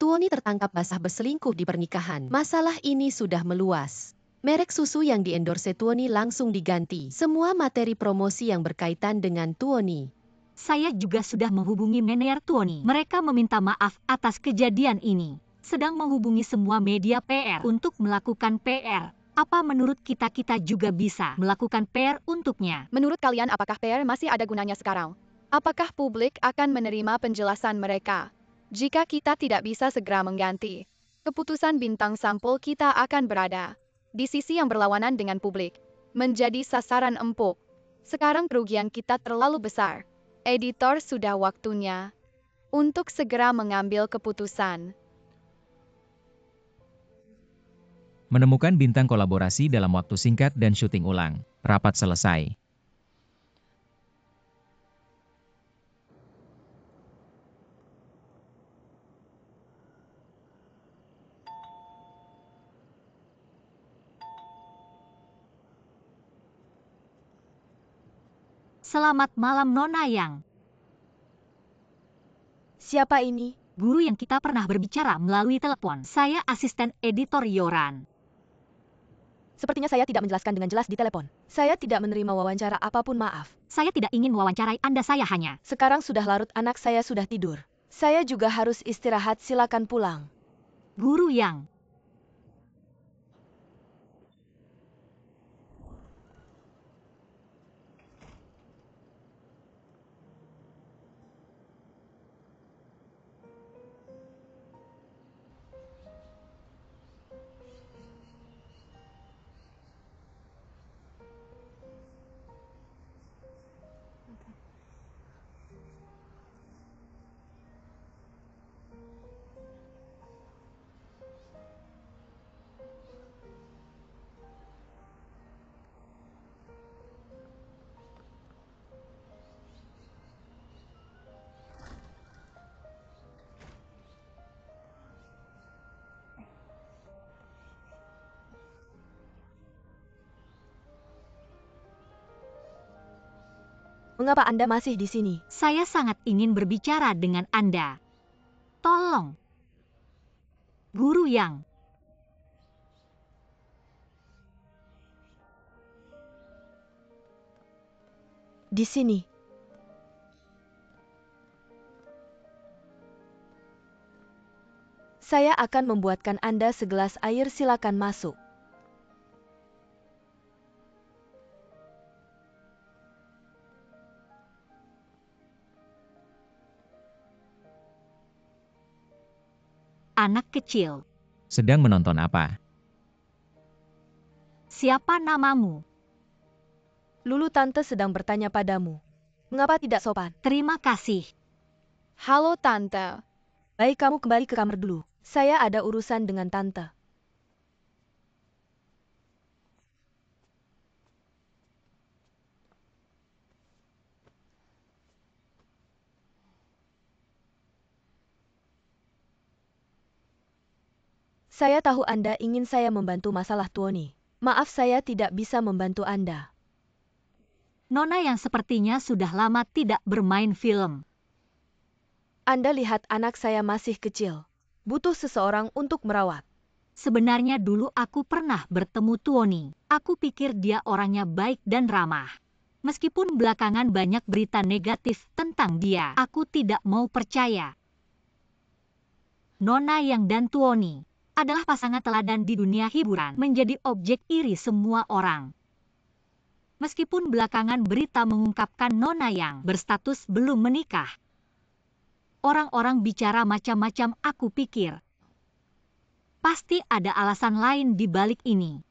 Tuoni tertangkap basah berselingkuh di pernikahan. Masalah ini sudah meluas. Merek susu yang diendorse Tuoni langsung diganti. Semua materi promosi yang berkaitan dengan Tuoni. Saya juga sudah menghubungi manajer Tuoni. Mereka meminta maaf atas kejadian ini. Sedang menghubungi semua media PR untuk melakukan PR. Apa menurut kita juga bisa melakukan PR untuknya? Menurut kalian apakah PR masih ada gunanya sekarang? Apakah publik akan menerima penjelasan mereka? Jika kita tidak bisa segera mengganti keputusan bintang sampul, kita akan berada di sisi yang berlawanan dengan publik, menjadi sasaran empuk. Sekarang kerugian kita terlalu besar. Editor, sudah waktunya untuk segera mengambil keputusan. Menemukan bintang kolaborasi dalam waktu singkat dan syuting ulang. Rapat selesai. Selamat malam Nona Yang. Siapa ini? Guru yang kita pernah berbicara melalui telepon. Saya asisten editor Yoran. Sepertinya saya tidak menjelaskan dengan jelas di telepon. Saya tidak menerima wawancara apapun, maaf. Saya tidak ingin mewawancarai Anda, saya hanya... Sekarang sudah larut, anak saya sudah tidur. Saya juga harus istirahat, silakan pulang. Guru Yang. Mengapa Anda masih di sini? Saya sangat ingin berbicara dengan Anda. Tolong. Guru Yang. Di sini. Saya akan membuatkan Anda segelas air, silakan masuk. Anak kecil. Sedang menonton apa? Siapa namamu? Lulu, tante sedang bertanya padamu. Mengapa tidak sopan? Terima kasih. Halo tante. Baik, kamu kembali ke kamar dulu. Saya ada urusan dengan tante. Saya tahu Anda ingin saya membantu masalah Tuoni. Maaf, saya tidak bisa membantu Anda. Nona yang sepertinya sudah lama tidak bermain film. Anda lihat, anak saya masih kecil. Butuh seseorang untuk merawat. Sebenarnya dulu aku pernah bertemu Tuoni. Aku pikir dia orangnya baik dan ramah. Meskipun belakangan banyak berita negatif tentang dia, aku tidak mau percaya. Nona Yang dan Tuoni adalah pasangan teladan di dunia hiburan, menjadi objek iri semua orang. Meskipun belakangan berita mengungkapkan Nona Yang berstatus belum menikah. Orang-orang bicara macam-macam, aku pikir. Pasti ada alasan lain di balik ini.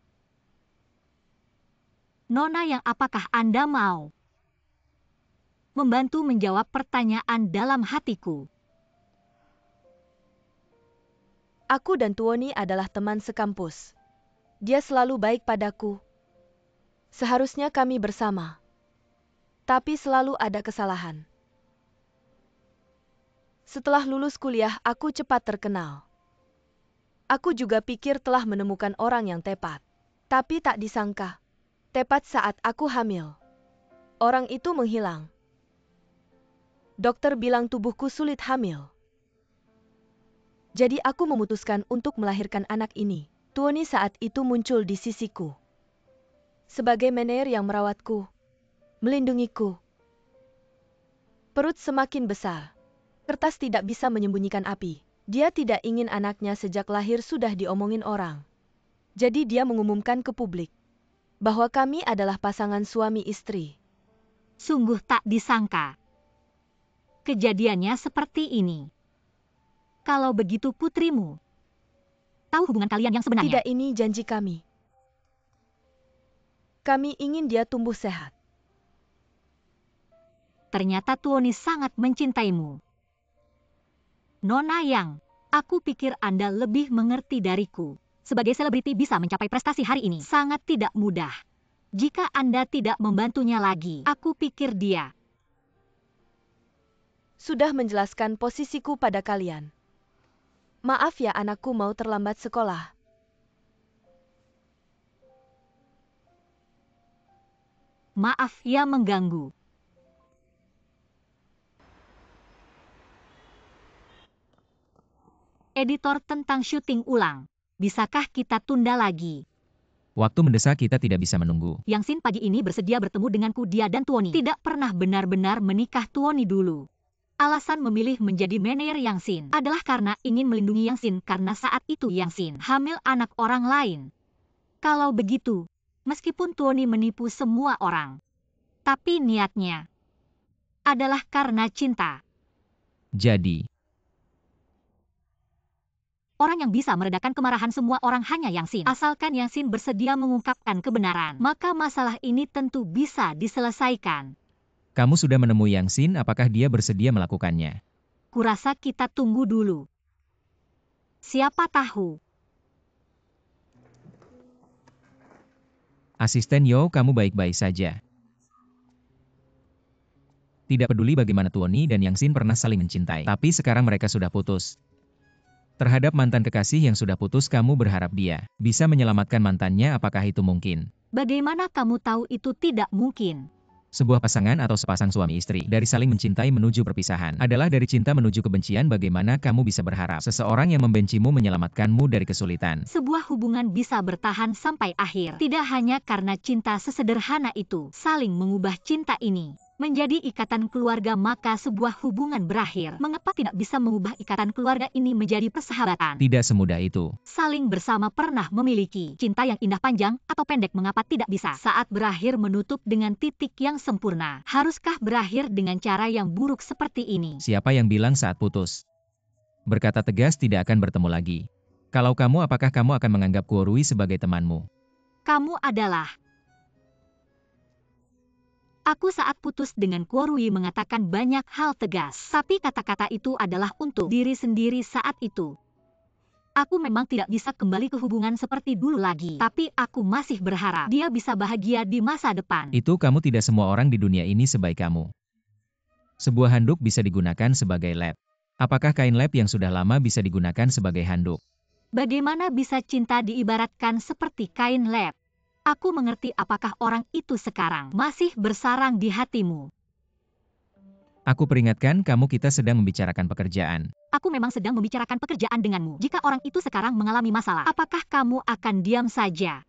Nona Yang, apakah Anda mau membantu menjawab pertanyaan dalam hatiku? Aku dan Tuoni adalah teman sekampus. Dia selalu baik padaku. Seharusnya kami bersama. Tapi selalu ada kesalahan. Setelah lulus kuliah, aku cepat terkenal. Aku juga pikir telah menemukan orang yang tepat. Tapi tak disangka, tepat saat aku hamil, orang itu menghilang. Dokter bilang tubuhku sulit hamil. Jadi aku memutuskan untuk melahirkan anak ini. Tuoni saat itu muncul di sisiku. Sebagai Meneer yang merawatku, melindungiku. Perut semakin besar. Kertas tidak bisa menyembunyikan api. Dia tidak ingin anaknya sejak lahir sudah diomongin orang. Jadi dia mengumumkan ke publik bahwa kami adalah pasangan suami istri. Sungguh tak disangka. Kejadiannya seperti ini. Kalau begitu putrimu tahu hubungan kalian yang sebenarnya? Tidak, ini janji kami. Kami ingin dia tumbuh sehat. Ternyata Tuoni sangat mencintaimu. Nona Yang, aku pikir Anda lebih mengerti dariku. Sebagai selebriti bisa mencapai prestasi hari ini sangat tidak mudah. Jika Anda tidak membantunya lagi, aku pikir dia Sudah menjelaskan posisiku pada kalian. Maaf ya, anakku mau terlambat sekolah. maaf ya mengganggu. Editor tentang syuting ulang. Bisakah kita tunda lagi? Waktu mendesak, kita tidak bisa menunggu. Yang Sin pagi ini bersedia bertemu denganku, dia dan Tuoni tidak pernah benar-benar menikah Tuoni dulu. Alasan memilih menjadi Meneer Yang Sin adalah karena ingin melindungi Yang Sin karena saat itu Yang Sin hamil anak orang lain. Kalau begitu, meskipun Tuoni menipu semua orang, tapi niatnya adalah karena cinta. Jadi, Orang yang bisa meredakan kemarahan semua orang hanya Yang Sin. Asalkan Yang Sin bersedia mengungkapkan kebenaran, maka masalah ini tentu bisa diselesaikan. kamu sudah menemui Yang Sin, apakah dia bersedia melakukannya? Kurasa kita tunggu dulu. Siapa tahu. Asisten Yo, kamu baik-baik saja. Tidak peduli bagaimana Tuoni dan Yang Sin pernah saling mencintai, tapi sekarang mereka sudah putus. Terhadap mantan kekasih yang sudah putus, kamu berharap dia bisa menyelamatkan mantannya, apakah itu mungkin? Bagaimana kamu tahu itu tidak mungkin? Sebuah pasangan atau sepasang suami istri, dari saling mencintai menuju perpisahan, adalah dari cinta menuju kebencian. Bagaimana kamu bisa berharap seseorang yang membencimu menyelamatkanmu dari kesulitan? Sebuah hubungan bisa bertahan sampai akhir, tidak hanya karena cinta sesederhana itu. Saling mengubah cinta ini menjadi ikatan keluarga, maka sebuah hubungan berakhir. Mengapa tidak bisa mengubah ikatan keluarga ini menjadi persahabatan? Tidak semudah itu. Saling bersama pernah memiliki cinta yang indah, panjang atau pendek, mengapa tidak bisa saat berakhir menutup dengan titik yang sempurna? Haruskah berakhir dengan cara yang buruk seperti ini? Siapa yang bilang saat putus berkata tegas tidak akan bertemu lagi? Kalau kamu, apakah kamu akan menganggap Kuorui sebagai temanmu? Kamu adalah Aku saat putus dengan Kuorui mengatakan banyak hal tegas, tapi kata-kata itu adalah untuk diri sendiri saat itu. Aku memang tidak bisa kembali ke hubungan seperti dulu lagi, tapi aku masih berharap dia bisa bahagia di masa depan. Itu kamu, tidak semua orang di dunia ini sebaik kamu. Sebuah handuk bisa digunakan sebagai lap. Apakah kain lap yang sudah lama bisa digunakan sebagai handuk? Bagaimana bisa cinta diibaratkan seperti kain lap? Aku mengerti apakah orang itu sekarang masih bersarang di hatimu. Aku peringatkan kamu, kita sedang membicarakan pekerjaan. Aku memang sedang membicarakan pekerjaan denganmu. Jika orang itu sekarang mengalami masalah, apakah kamu akan diam saja?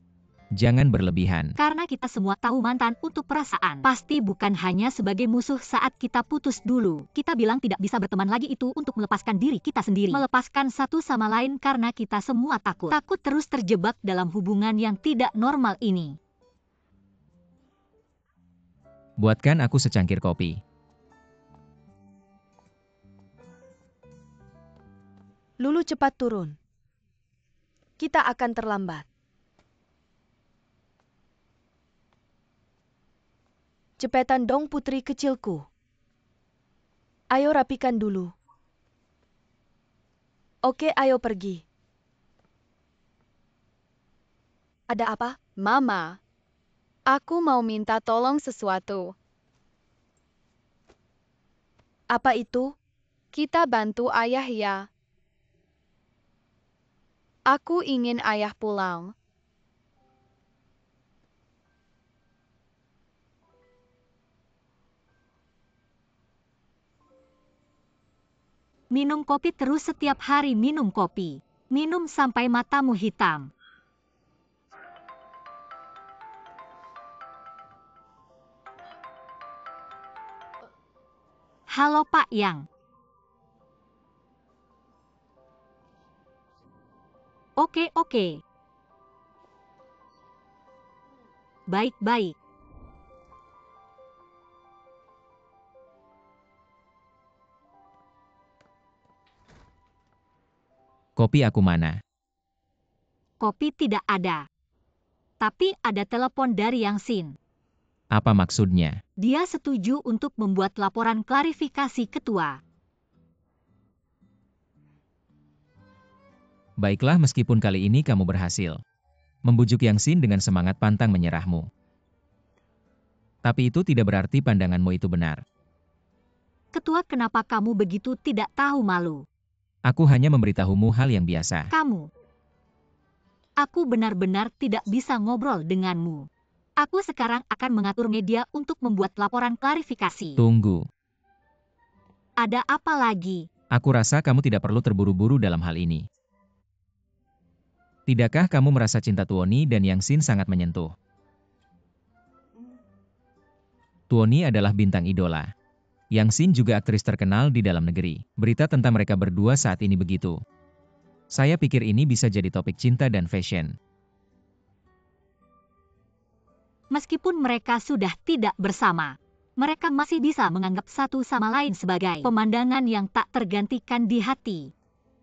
Jangan berlebihan. Karena kita semua tahu mantan untuk perasaan pasti bukan hanya sebagai musuh saat kita putus dulu. Kita bilang tidak bisa berteman lagi itu untuk melepaskan diri kita sendiri. Melepaskan satu sama lain karena kita semua takut. Takut terus terjebak dalam hubungan yang tidak normal ini. Buatkan aku secangkir kopi. Lulu, cepat turun. Kita akan terlambat. Cepetan dong putri kecilku. Ayo rapikan dulu. Oke, ayo pergi. Ada apa? Mama, aku mau minta tolong sesuatu. Apa itu? Kita bantu ayah ya. Aku ingin ayah pulang. Minum kopi terus setiap hari minum kopi. Minum sampai matamu hitam. Halo Pak Yang. Oke. Baik. Kopi aku mana? Kopi tidak ada. Tapi ada telepon dari Yang Sin. Apa maksudnya? Dia setuju untuk membuat laporan klarifikasi ketua. Baiklah, meskipun kali ini kamu berhasil membujuk Yang Sin dengan semangat pantang menyerahmu. Tapi itu tidak berarti pandanganmu itu benar. Ketua, kenapa kamu begitu tidak tahu malu? Aku hanya memberitahumu hal yang biasa. Aku benar-benar tidak bisa ngobrol denganmu. Aku sekarang akan mengatur media untuk membuat laporan klarifikasi. Tunggu. Ada apa lagi? Aku rasa kamu tidak perlu terburu-buru dalam hal ini. Tidakkah kamu merasa cinta Tuoni dan Yang Sin sangat menyentuh? Tuoni adalah bintang idola. Yang Sin juga aktris terkenal di dalam negeri. Berita tentang mereka berdua saat ini begitu. Saya pikir ini bisa jadi topik cinta dan fashion. Meskipun mereka sudah tidak bersama, mereka masih bisa menganggap satu sama lain sebagai pemandangan yang tak tergantikan di hati.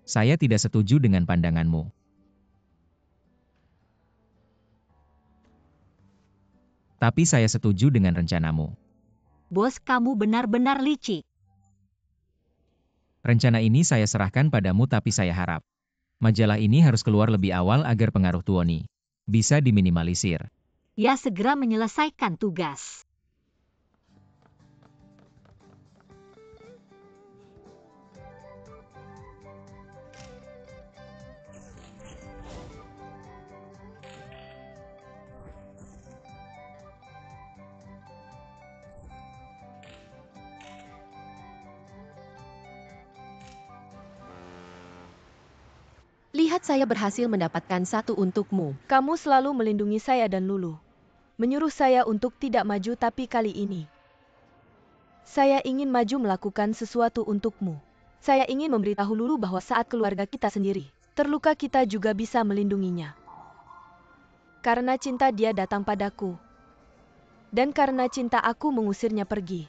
Saya tidak setuju dengan pandanganmu. Tapi saya setuju dengan rencanamu. Bos, kamu benar-benar licik. Rencana ini saya serahkan padamu, tapi saya harap majalah ini harus keluar lebih awal agar pengaruh Tuoni bisa diminimalisir. Ya, segera menyelesaikan tugas. Lihat, saya berhasil mendapatkan satu untukmu. Kamu selalu melindungi saya dan Lulu. Menyuruh saya untuk tidak maju, tapi kali ini saya ingin maju melakukan sesuatu untukmu. Saya ingin memberitahu Lulu bahwa saat keluarga kita sendiri terluka, kita juga bisa melindunginya. Karena cinta dia datang padaku. Dan karena cinta aku mengusirnya pergi.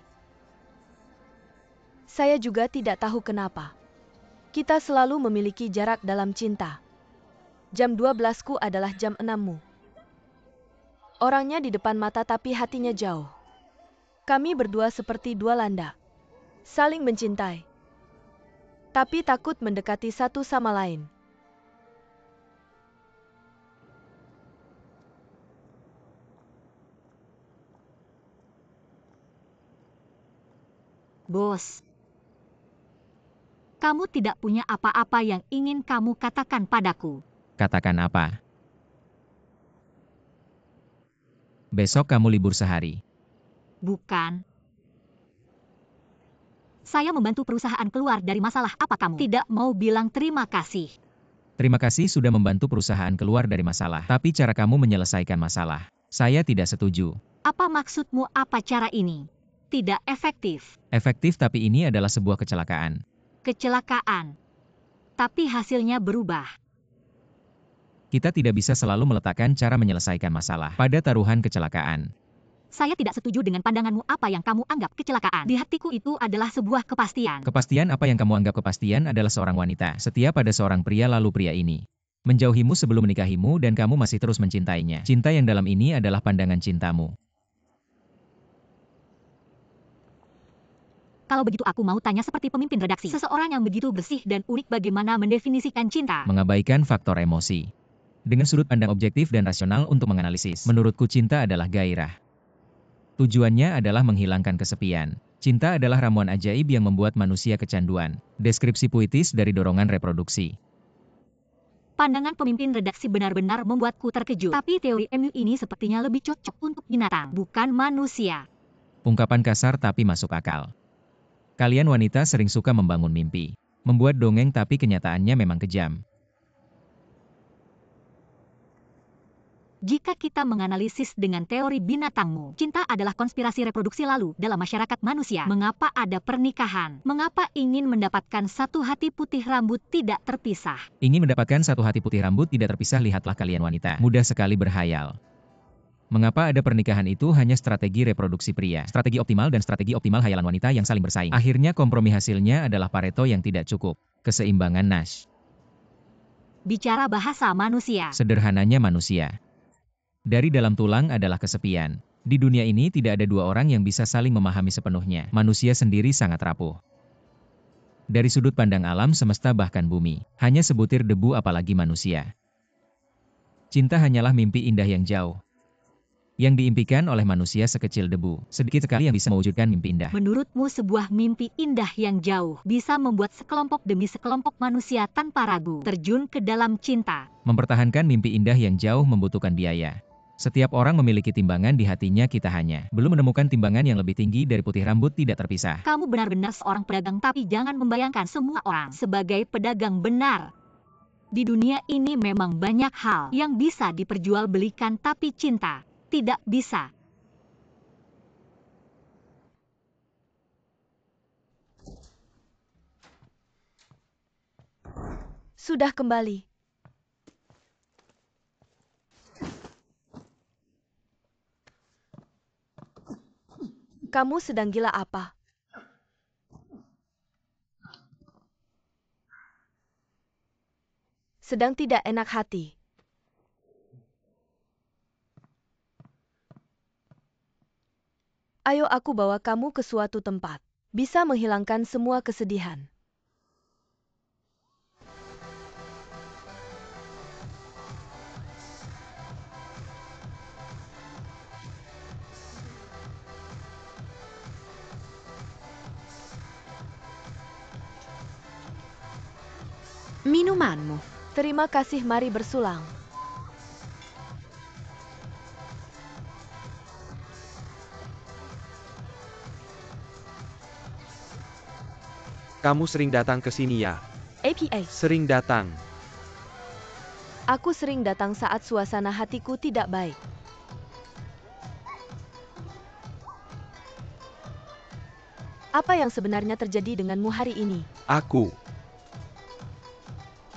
Saya juga tidak tahu kenapa. Kita selalu memiliki jarak dalam cinta. Jam 12-ku adalah jam 6-mu. Orangnya di depan mata tapi hatinya jauh. Kami berdua seperti dua landak. Saling mencintai. Tapi takut mendekati satu sama lain. Bos, kamu tidak punya apa-apa yang ingin kamu katakan padaku. Katakan apa? Besok kamu libur sehari. Bukan. Saya membantu perusahaan keluar dari masalah. Apa kamu tidak mau bilang terima kasih? Terima kasih sudah membantu perusahaan keluar dari masalah. Tapi cara kamu menyelesaikan masalah, saya tidak setuju. Apa maksudmu? Apa cara ini? Tidak efektif. Efektif, tapi ini adalah sebuah kecelakaan. Kecelakaan. Tapi hasilnya berubah. Kita tidak bisa selalu meletakkan cara menyelesaikan masalah pada taruhan kecelakaan. Saya tidak setuju dengan pandanganmu. Apa yang kamu anggap kecelakaan. Di hatiku itu adalah sebuah kepastian. Kepastian? Apa yang kamu anggap kepastian adalah seorang wanita setia pada seorang pria, lalu pria ini menjauhimu sebelum menikahimu dan kamu masih terus mencintainya. Cinta yang dalam ini adalah pandangan cintamu. Kalau begitu aku mau tanya seperti pemimpin redaksi. Seseorang yang begitu bersih dan unik, bagaimana mendefinisikan cinta? Mengabaikan faktor emosi. Dengan sudut pandang objektif dan rasional untuk menganalisis. Menurutku cinta adalah gairah. Tujuannya adalah menghilangkan kesepian. Cinta adalah ramuan ajaib yang membuat manusia kecanduan. Deskripsi puitis dari dorongan reproduksi. Pandangan pemimpin redaksi benar-benar membuatku terkejut. Tapi teori MU ini sepertinya lebih cocok untuk binatang, bukan manusia. Ungkapan kasar tapi masuk akal. Kalian wanita sering suka membangun mimpi Membuat dongeng tapi kenyataannya memang kejam. Jika kita menganalisis dengan teori binatangmu, cinta adalah konspirasi reproduksi lalu dalam masyarakat manusia. Mengapa ada pernikahan? Mengapa ingin mendapatkan satu hati putih rambut tidak terpisah? Ingin mendapatkan satu hati putih rambut tidak terpisah, lihatlah kalian wanita. Mudah sekali berhayal. Mengapa ada pernikahan itu hanya strategi reproduksi pria. Strategi optimal dan strategi optimal hayalan wanita yang saling bersaing. Akhirnya kompromi hasilnya adalah Pareto yang tidak cukup. Keseimbangan Nash. Bicara bahasa manusia. Sederhananya manusia. Dari dalam tulang adalah kesepian. Di dunia ini tidak ada dua orang yang bisa saling memahami sepenuhnya. Manusia sendiri sangat rapuh. Dari sudut pandang alam semesta bahkan bumi, hanya sebutir debu apalagi manusia. Cinta hanyalah mimpi indah yang jauh. Yang diimpikan oleh manusia sekecil debu, sedikit sekali yang bisa mewujudkan mimpi indah. Menurutmu sebuah mimpi indah yang jauh bisa membuat sekelompok demi sekelompok manusia tanpa ragu terjun ke dalam cinta. Mempertahankan mimpi indah yang jauh membutuhkan biaya. Setiap orang memiliki timbangan di hatinya, kita hanya belum menemukan timbangan yang lebih tinggi dari putih rambut tidak terpisah. Kamu benar-benar seorang pedagang, tapi jangan membayangkan semua orang sebagai pedagang benar. Di dunia ini memang banyak hal yang bisa diperjualbelikan, tapi cinta tidak bisa. Sudah kembali. Kamu sedang gila apa? Sedang tidak enak hati. Ayo aku bawa kamu ke suatu tempat. Bisa menghilangkan semua kesedihan. Minumanmu. Terima kasih, mari bersulang. Kamu sering datang ke sini ya? APA. Sering datang. Aku sering datang saat suasana hatiku tidak baik. Apa yang sebenarnya terjadi denganmu hari ini? Aku.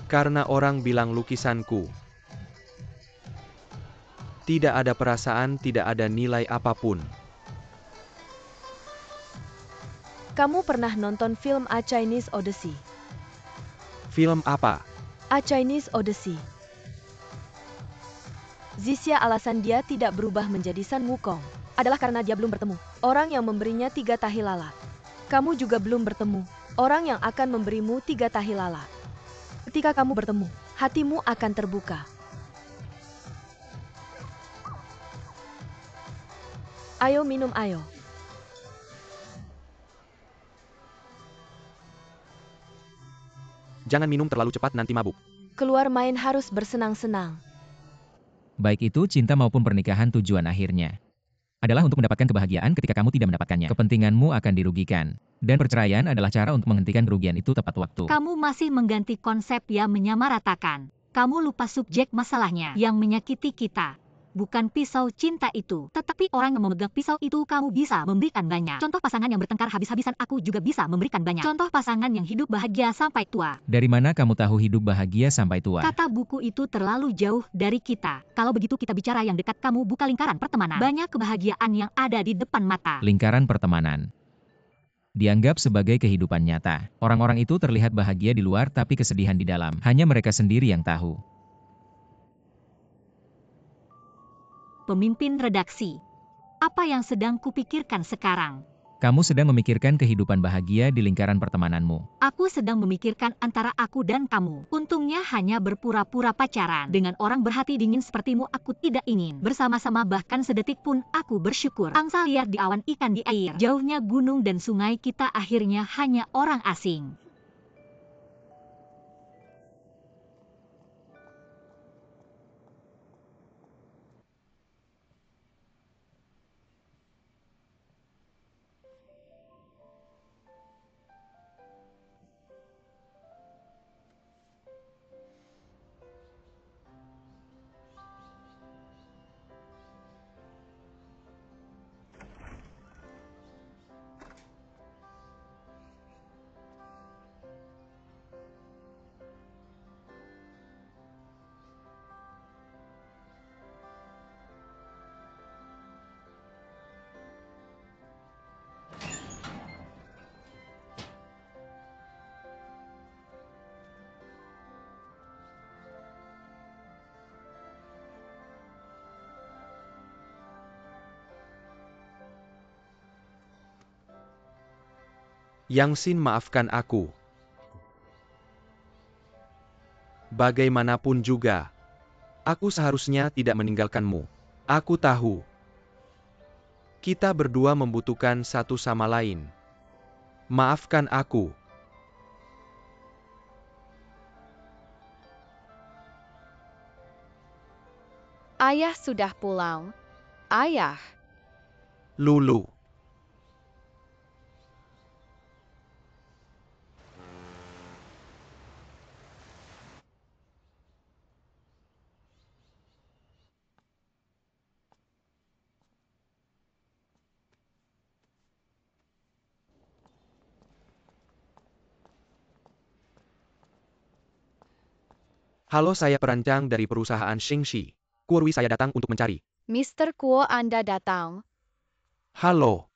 Karena orang bilang lukisanku tidak ada perasaan, tidak ada nilai apapun. Kamu pernah nonton film A Chinese Odyssey? Film apa? A Chinese Odyssey. Zixia alasan dia tidak berubah menjadi Sun Wukong adalah karena dia belum bertemu orang yang memberinya 3 tahi lalat. Kamu juga belum bertemu orang yang akan memberimu 3 tahi lalat. Ketika kamu bertemu, hatimu akan terbuka. Ayo minum, ayo. Jangan minum terlalu cepat, nanti mabuk. Keluar main harus bersenang-senang. Baik itu cinta maupun pernikahan, tujuan akhirnya adalah untuk mendapatkan kebahagiaan. Ketika kamu tidak mendapatkannya, kepentinganmu akan dirugikan. Dan perceraian adalah cara untuk menghentikan kerugian itu tepat waktu. Kamu masih mengganti konsep yang menyamaratakan. Kamu lupa subjek masalahnya yang menyakiti kita. Bukan pisau cinta itu, tetapi orang yang memegang pisau itu. Kamu bisa memberikan banyak. Contoh pasangan yang bertengkar habis-habisan, aku juga bisa memberikan banyak. Contoh pasangan yang hidup bahagia sampai tua. Dari mana kamu tahu hidup bahagia sampai tua? Kata buku itu terlalu jauh dari kita. Kalau begitu kita bicara yang dekat. Kamu buka lingkaran pertemanan. Banyak kebahagiaan yang ada di depan mata. Lingkaran pertemanan dianggap sebagai kehidupan nyata. Orang-orang itu terlihat bahagia di luar tapi kesedihan di dalam. Hanya mereka sendiri yang tahu. Pemimpin redaksi. Apa yang sedang kupikirkan sekarang? Kamu sedang memikirkan kehidupan bahagia di lingkaran pertemananmu. Aku sedang memikirkan antara aku dan kamu. Untungnya hanya berpura-pura pacaran. Dengan orang berhati dingin sepertimu, aku tidak ingin bersama-sama bahkan sedetik pun. Aku bersyukur. Angsa liar di awan, ikan di air. Jauhnya gunung dan sungai, kita akhirnya hanya orang asing. Yang Xin, maafkan aku. Bagaimanapun juga, aku seharusnya tidak meninggalkanmu. Aku tahu, kita berdua membutuhkan satu sama lain. Maafkan aku. Ayah sudah pulang. Ayah. Lulu. Halo, saya perancang dari perusahaan Xingxi. Kurwi, saya datang untuk mencari. Mr. Kuo, Anda datang. Halo.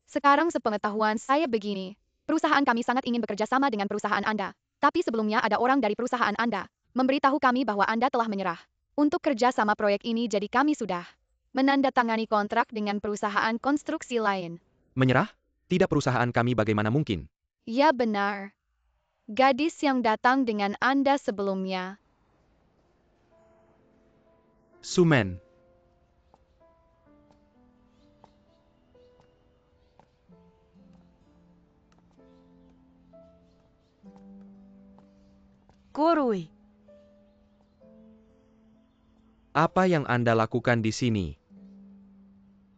Sekarang sepengetahuan saya begini. Perusahaan kami sangat ingin bekerja sama dengan perusahaan Anda. Tapi sebelumnya ada orang dari perusahaan Anda memberitahu kami bahwa Anda telah menyerah. Untuk kerja sama proyek ini, jadi kami sudah menandatangani kontrak dengan perusahaan konstruksi lain. Menyerah? Tidak, perusahaan kami bagaimana mungkin? Ya benar. Gadis yang datang dengan Anda sebelumnya. Sumen. Kurui. Apa yang Anda lakukan di sini?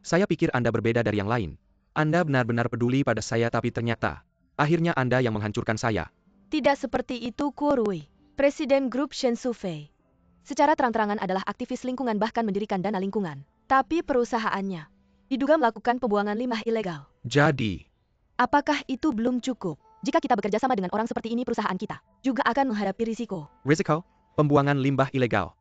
Saya pikir Anda berbeda dari yang lain. Anda benar-benar peduli pada saya, tapi ternyata akhirnya Anda yang menghancurkan saya. Tidak seperti itu, Kurui. Presiden grup Shenzhou secara terang-terangan adalah aktivis lingkungan, bahkan mendirikan dana lingkungan. Tapi perusahaannya diduga melakukan pembuangan limbah ilegal. Jadi, Apakah itu belum cukup? Jika kita bekerja sama dengan orang seperti ini, perusahaan kita juga akan menghadapi risiko. risiko pembuangan limbah ilegal.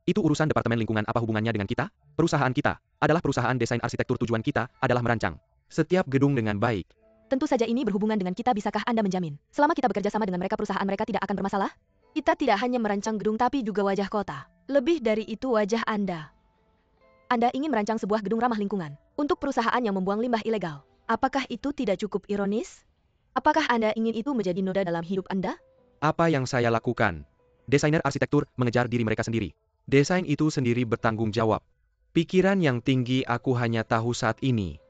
Itu urusan Departemen Lingkungan, apa hubungannya dengan kita? Perusahaan kita adalah perusahaan desain arsitektur, tujuan kita adalah merancang setiap gedung dengan baik. Tentu saja ini berhubungan dengan kita. Bisakah Anda menjamin, selama kita bekerja sama dengan mereka, perusahaan mereka tidak akan bermasalah? Kita tidak hanya merancang gedung tapi juga wajah kota. Lebih dari itu, wajah Anda. Anda ingin merancang sebuah gedung ramah lingkungan untuk perusahaan yang membuang limbah ilegal. Apakah itu tidak cukup ironis? Apakah Anda ingin itu menjadi noda dalam hidup Anda? Apa yang saya lakukan? Desainer arsitektur mengejar diri mereka sendiri. Desain itu sendiri bertanggung jawab. Pikiran yang tinggi aku hanya tahu saat ini.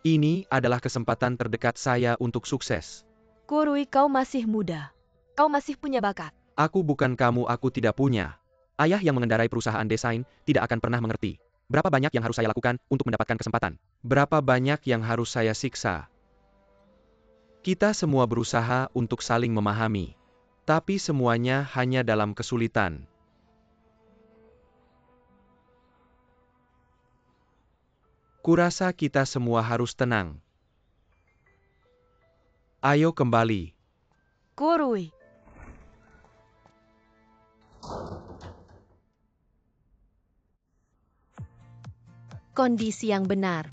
Ini adalah kesempatan terdekat saya untuk sukses. Kurui, kau masih muda. Kau masih punya bakat. Aku bukan kamu, aku tidak punya. Ayah yang mengendarai perusahaan desain tidak akan pernah mengerti. Berapa banyak yang harus saya lakukan untuk mendapatkan kesempatan? Berapa banyak yang harus saya siksa? Kita semua berusaha untuk saling memahami. Tapi semuanya hanya dalam kesulitan. Kurasa kita semua harus tenang. Ayo kembali. Kurui. Kondisi yang benar.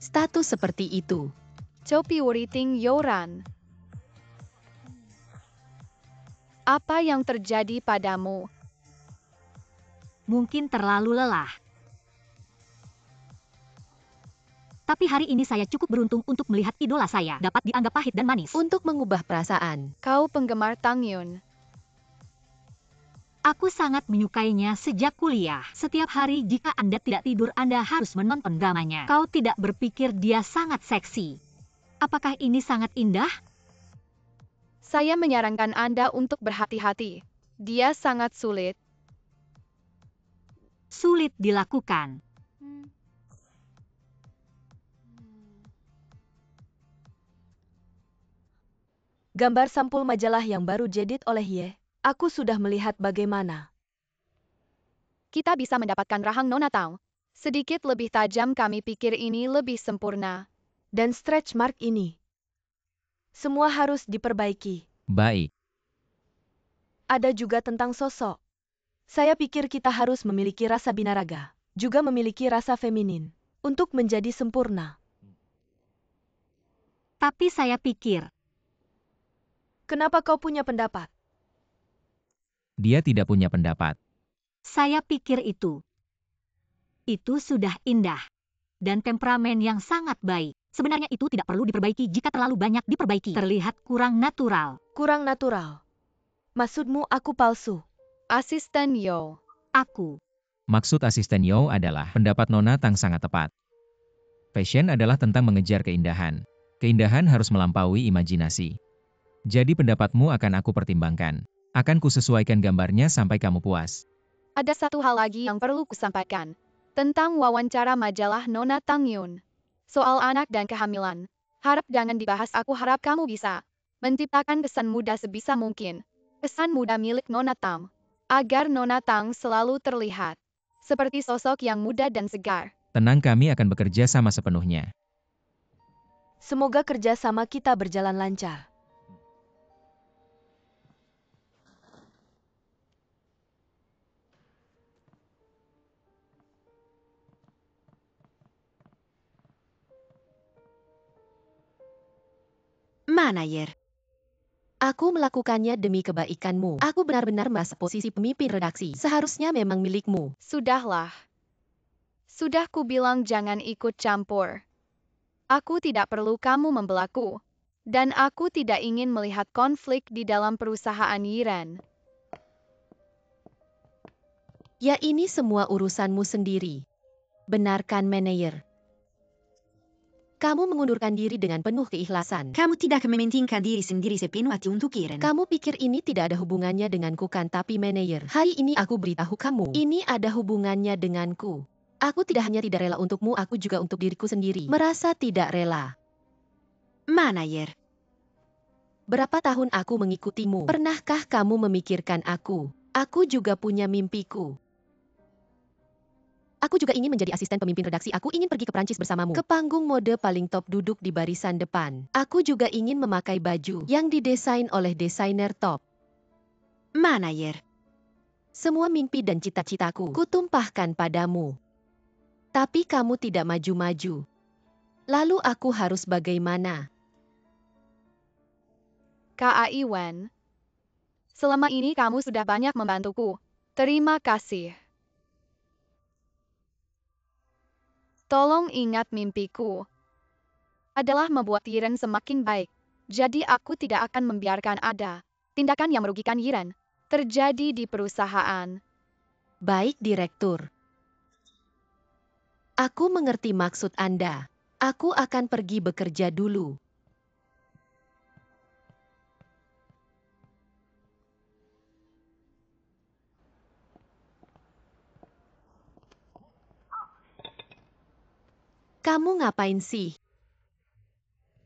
Status seperti itu. Topi Wuriting Yoran. Apa yang terjadi padamu? Mungkin terlalu lelah. Tapi hari ini saya cukup beruntung untuk melihat idola saya dapat dianggap pahit dan manis. Untuk mengubah perasaan. Kau penggemar Tang Yun. Aku sangat menyukainya sejak kuliah. Setiap hari jika Anda tidak tidur, Anda harus menonton dramanya. Kau tidak berpikir dia sangat seksi? Apakah ini sangat indah? Saya menyarankan Anda untuk berhati-hati. Dia sangat sulit. Sulit dilakukan. Gambar sampul majalah yang baru diedit oleh Ye. Aku sudah melihat bagaimana Kita bisa mendapatkan rahang Nona Tang. Sedikit lebih tajam, kami pikir ini lebih sempurna. dan stretch mark ini. Semua harus diperbaiki. Baik. Ada juga tentang sosok. Saya pikir kita harus memiliki rasa binaraga, juga memiliki rasa feminin, untuk menjadi sempurna. Tapi saya pikir, Kenapa kau punya pendapat? Dia tidak punya pendapat. saya pikir itu sudah indah. Dan temperamen yang sangat baik. Sebenarnya itu tidak perlu diperbaiki jika terlalu banyak diperbaiki. Terlihat kurang natural. Kurang natural. Maksudmu aku palsu? Asisten Yo. Aku. Maksud asisten Yo adalah pendapat Nona Tang sangat tepat. Fashion adalah tentang mengejar keindahan. Keindahan harus melampaui imajinasi. Jadi pendapatmu akan aku pertimbangkan. Akan kusesuaikan gambarnya sampai kamu puas. Ada satu hal lagi yang perlu kusampaikan. Tentang wawancara majalah Nona Tang Yun. Soal anak dan kehamilan. Harap jangan dibahas, aku harap kamu bisa menciptakan kesan muda sebisa mungkin. Kesan muda milik Nona Tang. Agar Nona Tang selalu terlihat seperti sosok yang muda dan segar. Tenang, kami akan bekerja sama sepenuhnya. Semoga kerjasama kita berjalan lancar. Manajer. Aku melakukannya demi kebaikanmu. Aku benar-benar merasa posisi pemimpin redaksi seharusnya memang milikmu. Sudahlah. Sudah kubilang jangan ikut campur. Aku tidak perlu kamu membelaku. Dan aku tidak ingin melihat konflik di dalam perusahaan Yiren. Ya, ini semua urusanmu sendiri. Benarkan, manajer? Kamu mengundurkan diri dengan penuh keikhlasan. Kamu tidak mementingkan diri sendiri sepenuh hati untuk Yiren. Kamu pikir ini tidak ada hubungannya denganku kan? Tapi manajer, hari ini aku beritahu kamu. Ini ada hubungannya denganku. Aku tidak hanya tidak rela untukmu, aku juga untuk diriku sendiri. Merasa tidak rela. Manajer. Berapa tahun aku mengikutimu? Pernahkah kamu memikirkan aku? Aku juga punya mimpiku. Aku juga ingin menjadi asisten pemimpin redaksi. Aku ingin pergi ke Prancis bersamamu. Ke panggung mode paling top duduk di barisan depan. Aku juga ingin memakai baju yang didesain oleh desainer top. Manajer. Semua mimpi dan cita-citaku kutumpahkan padamu. Tapi kamu tidak maju-maju. Lalu aku harus bagaimana? Kai Wen. Selama ini kamu sudah banyak membantuku. Terima kasih. Tolong ingat, mimpiku adalah membuat Yiren semakin baik. Jadi aku tidak akan membiarkan ada tindakan yang merugikan Yiren terjadi di perusahaan. Baik, Direktur. Aku mengerti maksud Anda. Aku akan pergi bekerja dulu. Kamu ngapain sih?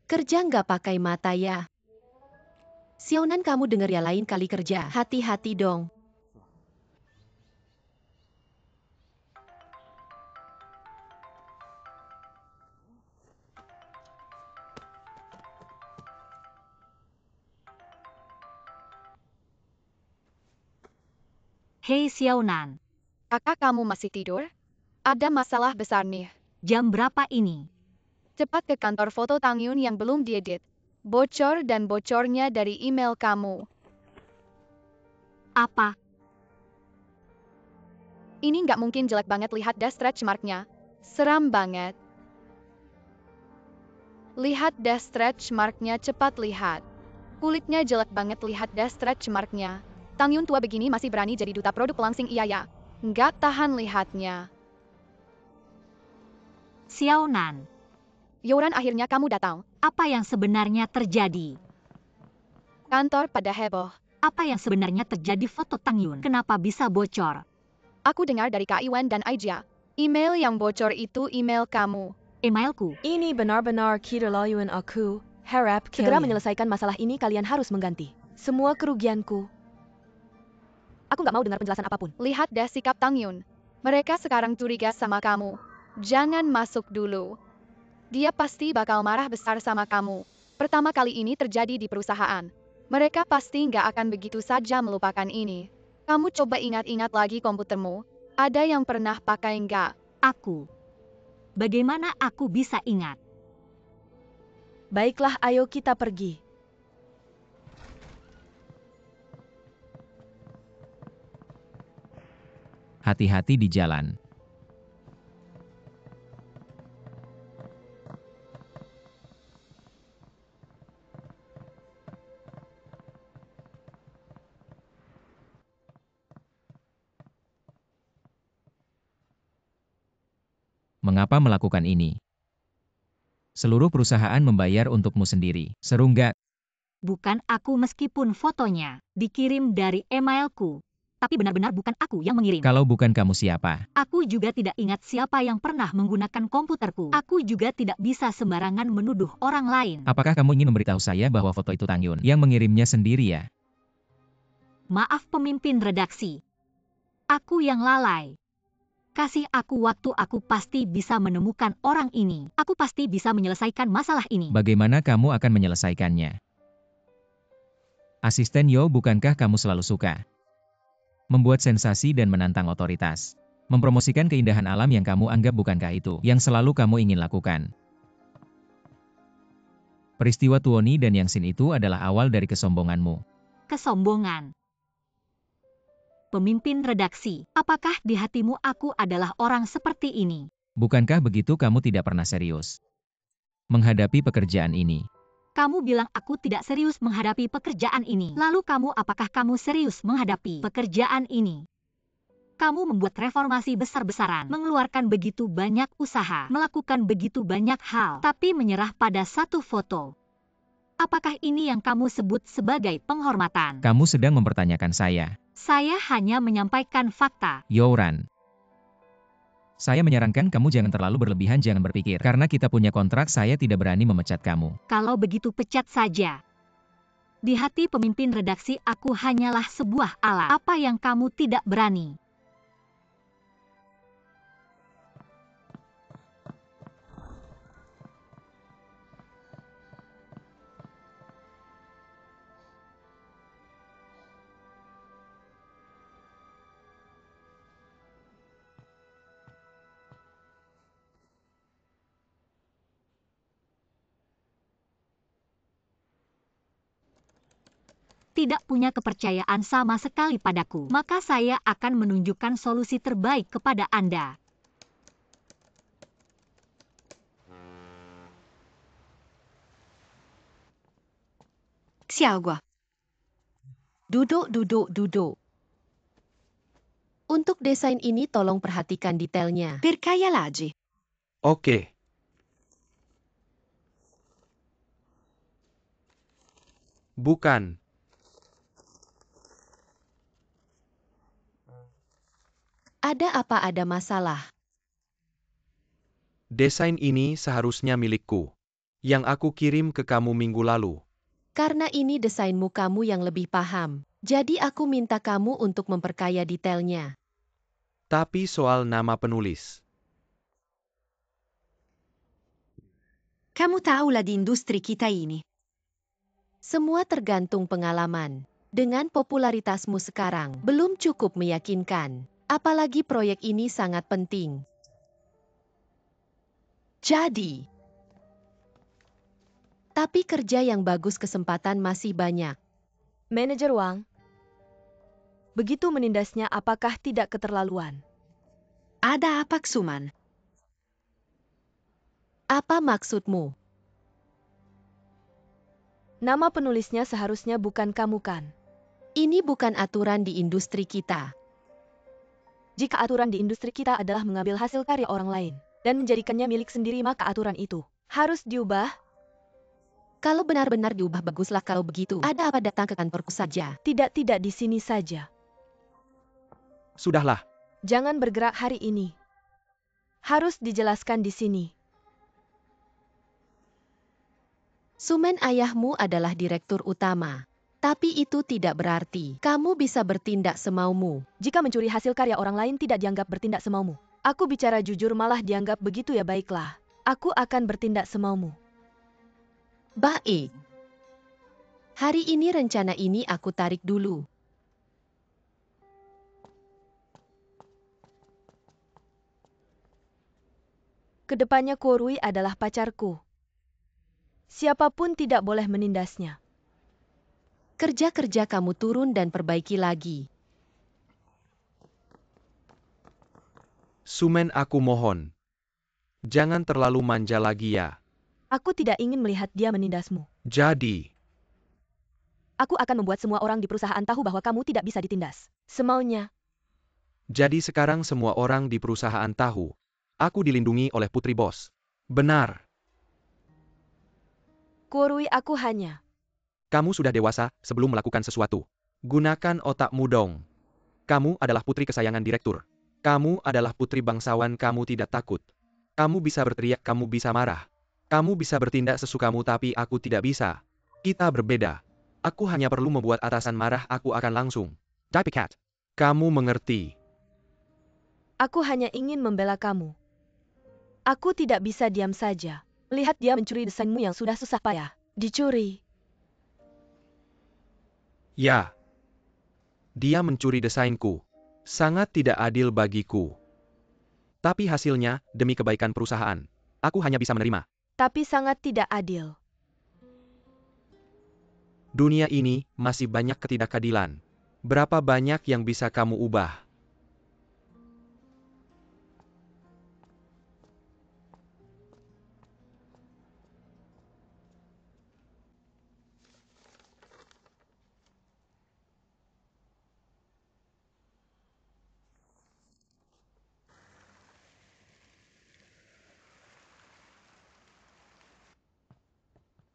Kerja nggak pakai mata ya? Sionan, kamu denger ya, lain kali kerja. Hati-hati dong. Hei Xiaonan, Kakak, kamu masih tidur? Ada masalah besar nih. jam berapa ini? Cepat ke kantor foto Tang Yun yang belum diedit. Bocor dan bocornya dari email kamu. Apa? Ini nggak mungkin jelek banget, lihat deh stretch marknya. Seram banget. Lihat deh stretch marknya, cepat lihat. Kulitnya jelek banget, lihat deh stretch marknya. Tang Yun tua begini masih berani jadi duta produk pelangsing, iya ya. Nggak tahan lihatnya. Xiaonan, Yoran, akhirnya kamu datang. apa yang sebenarnya terjadi? Kantor pada heboh. Apa yang sebenarnya terjadi? Foto Tang Yun kenapa bisa bocor? Aku dengar dari Kak Iwan dan Aijia. Email yang bocor itu email kamu. Emailku. Ini benar-benar keterlaluan aku. Harap segera menyelesaikan masalah ini, kalian harus mengganti semua kerugianku. Aku nggak mau dengar penjelasan apapun. Lihat deh sikap Tang Yun. Mereka sekarang curiga sama kamu. Jangan masuk dulu. Dia pasti bakal marah besar sama kamu. Pertama kali ini terjadi di perusahaan. Mereka pasti nggak akan begitu saja melupakan ini. Kamu coba ingat-ingat lagi komputermu. Ada yang pernah pakai nggak? Aku. Bagaimana aku bisa ingat? Baiklah, ayo kita pergi. Hati-hati di jalan. Mengapa melakukan ini? Seluruh perusahaan membayar untukmu sendiri. Seru nggak? Bukan aku meskipun fotonya dikirim dari emailku. Tapi benar-benar bukan aku yang mengirim. Kalau bukan kamu siapa? Aku juga tidak ingat siapa yang pernah menggunakan komputerku. Aku juga tidak bisa sembarangan menuduh orang lain. Apakah kamu ingin memberitahu saya bahwa foto itu Tang Yun yang mengirimnya sendiri ya? Maaf pemimpin redaksi. Aku yang lalai. Kasih aku waktu, aku pasti bisa menemukan orang ini. Aku pasti bisa menyelesaikan masalah ini. Bagaimana kamu akan menyelesaikannya? Asisten Yo, bukankah kamu selalu suka membuat sensasi dan menantang otoritas? Mempromosikan keindahan alam yang kamu anggap, bukankah itu yang selalu kamu ingin lakukan? Peristiwa Tuoni dan Yang Sin itu adalah awal dari kesombonganmu. Kesombongan. Pemimpin redaksi, apakah di hatimu aku adalah orang seperti ini? Bukankah begitu kamu tidak pernah serius menghadapi pekerjaan ini? Kamu bilang aku tidak serius menghadapi pekerjaan ini. Lalu apakah kamu serius menghadapi pekerjaan ini? Kamu membuat reformasi besar-besaran, mengeluarkan begitu banyak usaha, melakukan begitu banyak hal, tapi menyerah pada satu foto. Apakah ini yang kamu sebut sebagai penghormatan? Kamu sedang mempertanyakan saya. Saya hanya menyampaikan fakta. Yoran. Saya menyarankan kamu jangan terlalu berlebihan, jangan berpikir. Karena kita punya kontrak, saya tidak berani memecat kamu. Kalau begitu pecat saja. Di hati pemimpin redaksi aku hanyalah sebuah alat. Apa yang kamu tidak berani? Tidak punya kepercayaan sama sekali padaku, maka saya akan menunjukkan solusi terbaik kepada Anda. Xiaogua. Duduk. Untuk desain ini tolong perhatikan detailnya. Percaya lagi. Oke. Bukan. Ada masalah? Desain ini seharusnya milikku. Yang aku kirim ke kamu minggu lalu. Karena ini desainmu, kamu yang lebih paham. Jadi aku minta kamu untuk memperkaya detailnya. Tapi soal nama penulis. Kamu tahu lah di industri kita ini. Semua tergantung pengalaman. Dengan popularitasmu sekarang, belum cukup meyakinkan. Apalagi proyek ini sangat penting. Jadi, tapi kerja yang bagus, kesempatan masih banyak. Manajer Wang, begitu menindasnya apakah tidak keterlaluan? Ada apa, Xuman? Apa maksudmu? Nama penulisnya seharusnya bukan kamu kan? Ini bukan aturan di industri kita. Jika aturan di industri kita adalah mengambil hasil karya orang lain dan menjadikannya milik sendiri, maka aturan itu harus diubah. Kalau benar-benar diubah, baguslah. Kalau begitu, ada apa, datang ke kantorku saja. Tidak di sini saja. Sudahlah. Jangan bergerak hari ini. Harus dijelaskan di sini. Sumen, ayahmu adalah direktur utama. Tapi itu tidak berarti kamu bisa bertindak semaumu. Jika mencuri hasil karya orang lain tidak dianggap bertindak semaumu. Aku bicara jujur malah dianggap begitu, ya baiklah. Aku akan bertindak semaumu. Baik. Hari ini rencana ini aku tarik dulu. Kedepannya Korui adalah pacarku. Siapapun tidak boleh menindasnya. Kerja kamu turun dan perbaiki lagi. Sumen, aku mohon. Jangan terlalu manja lagi ya. Aku tidak ingin melihat dia menindasmu. Jadi, Aku akan membuat semua orang di perusahaan tahu bahwa kamu tidak bisa ditindas semaunya. sekarang semua orang di perusahaan tahu Aku dilindungi oleh Putri Bos. Benar. Kurui aku hanya. Kamu sudah dewasa sebelum melakukan sesuatu. Gunakan otakmu dong. Kamu adalah putri kesayangan direktur. Kamu adalah putri bangsawan, kamu tidak takut. Kamu bisa berteriak, kamu bisa marah. Kamu bisa bertindak sesukamu, tapi aku tidak bisa. Kita berbeda. Aku hanya perlu membuat atasan marah, aku akan langsung. Cat. Kamu mengerti. Aku hanya ingin membela kamu. Aku tidak bisa diam saja. Lihat dia mencuri desainmu yang sudah susah payah. Dicuri. Ya. Dia mencuri desainku. Sangat tidak adil bagiku. Tapi hasilnya, demi kebaikan perusahaan, aku hanya bisa menerima. Tapi sangat tidak adil. Dunia ini masih banyak ketidakadilan. Berapa banyak yang bisa kamu ubah?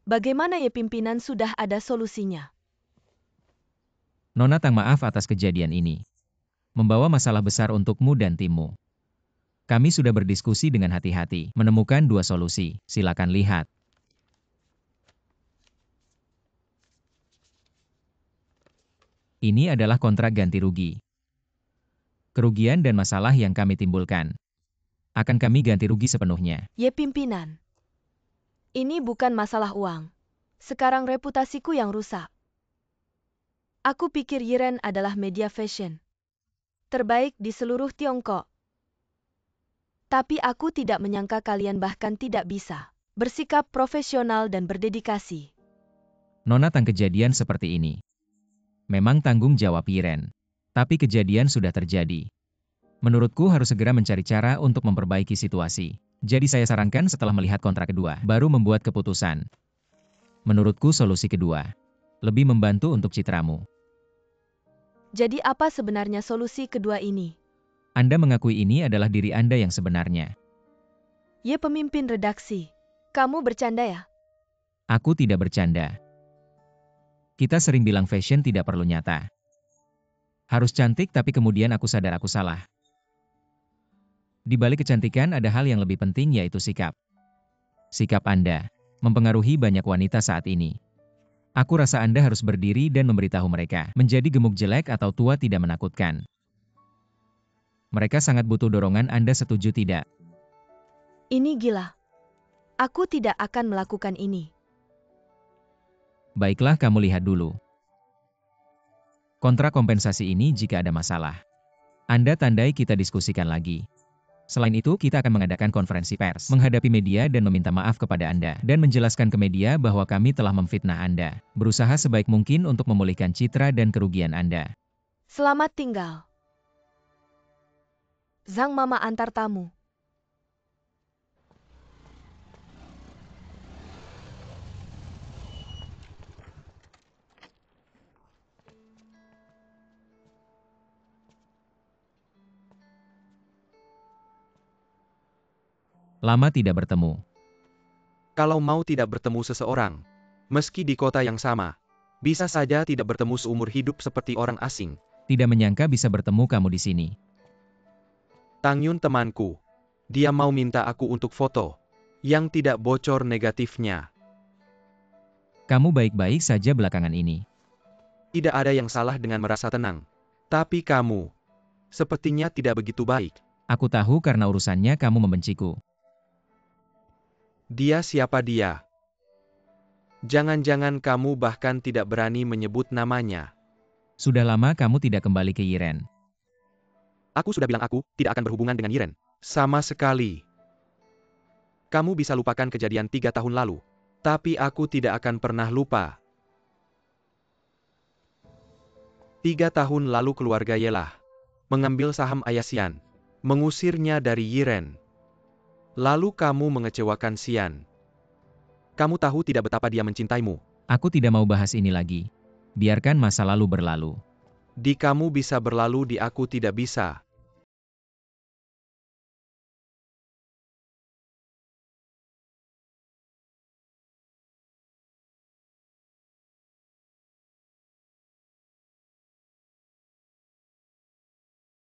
Bagaimana ya pimpinan, sudah ada solusinya? Nona Tang, maaf atas kejadian ini. Membawa masalah besar untukmu dan timmu. Kami sudah berdiskusi dengan hati-hati, menemukan 2 solusi, silakan lihat. Ini adalah kontrak ganti rugi. Kerugian dan masalah yang kami timbulkan akan kami ganti rugi sepenuhnya. Ya pimpinan. Ini bukan masalah uang. Sekarang reputasiku yang rusak. Aku pikir Yiren adalah media fashion terbaik di seluruh Tiongkok. Tapi aku tidak menyangka kalian bahkan tidak bisa bersikap profesional dan berdedikasi. Nona Tang, kejadian seperti ini memang tanggung jawab Yiren. Tapi kejadian sudah terjadi. Menurutku harus segera mencari cara untuk memperbaiki situasi. Jadi saya sarankan setelah melihat kontrak kedua, baru membuat keputusan. Menurutku solusi kedua lebih membantu untuk citramu. Jadi apa sebenarnya solusi kedua ini? Anda mengakui ini adalah diri Anda yang sebenarnya. Ya pemimpin redaksi, kamu bercanda ya? Aku tidak bercanda. Kita sering bilang fashion tidak perlu nyata. Harus cantik, tapi kemudian aku sadar aku salah. Di balik kecantikan ada hal yang lebih penting, yaitu sikap. Sikap Anda mempengaruhi banyak wanita saat ini. Aku rasa Anda harus berdiri dan memberitahu mereka, menjadi gemuk jelek atau tua tidak menakutkan. Mereka sangat butuh dorongan, Anda setuju tidak? Ini gila. Aku tidak akan melakukan ini. Baiklah, kamu lihat dulu. Kontrak kompensasi ini jika ada masalah. Anda tandai, kita diskusikan lagi. Selain itu, kita akan mengadakan konferensi pers, menghadapi media dan meminta maaf kepada Anda, dan menjelaskan ke media bahwa kami telah memfitnah Anda, berusaha sebaik mungkin untuk memulihkan citra dan kerugian Anda. Selamat tinggal. Zhang Mama antar tamu. Lama tidak bertemu. Kalau mau tidak bertemu seseorang, meski di kota yang sama, bisa saja tidak bertemu seumur hidup seperti orang asing. Tidak menyangka bisa bertemu kamu di sini. Tang Yun temanku. Dia mau minta aku untuk foto yang tidak bocor negatifnya. Kamu baik-baik saja belakangan ini. Tidak ada yang salah dengan merasa tenang. Tapi kamu sepertinya tidak begitu baik. Aku tahu karena urusannya kamu membenciku. Dia siapa dia? Jangan-jangan kamu bahkan tidak berani menyebut namanya. Sudah lama kamu tidak kembali ke Yiren. Aku sudah bilang aku tidak akan berhubungan dengan Yiren. Sama sekali. Kamu bisa lupakan kejadian 3 tahun lalu. Tapi aku tidak akan pernah lupa. 3 tahun lalu keluarga Yelah mengambil saham Ayah Xian, mengusirnya dari Yiren. Lalu kamu mengecewakan Xian. Kamu tahu tidak betapa dia mencintaimu. Aku tidak mau bahas ini lagi. Biarkan masa lalu berlalu. Di kamu bisa berlalu, di aku tidak bisa.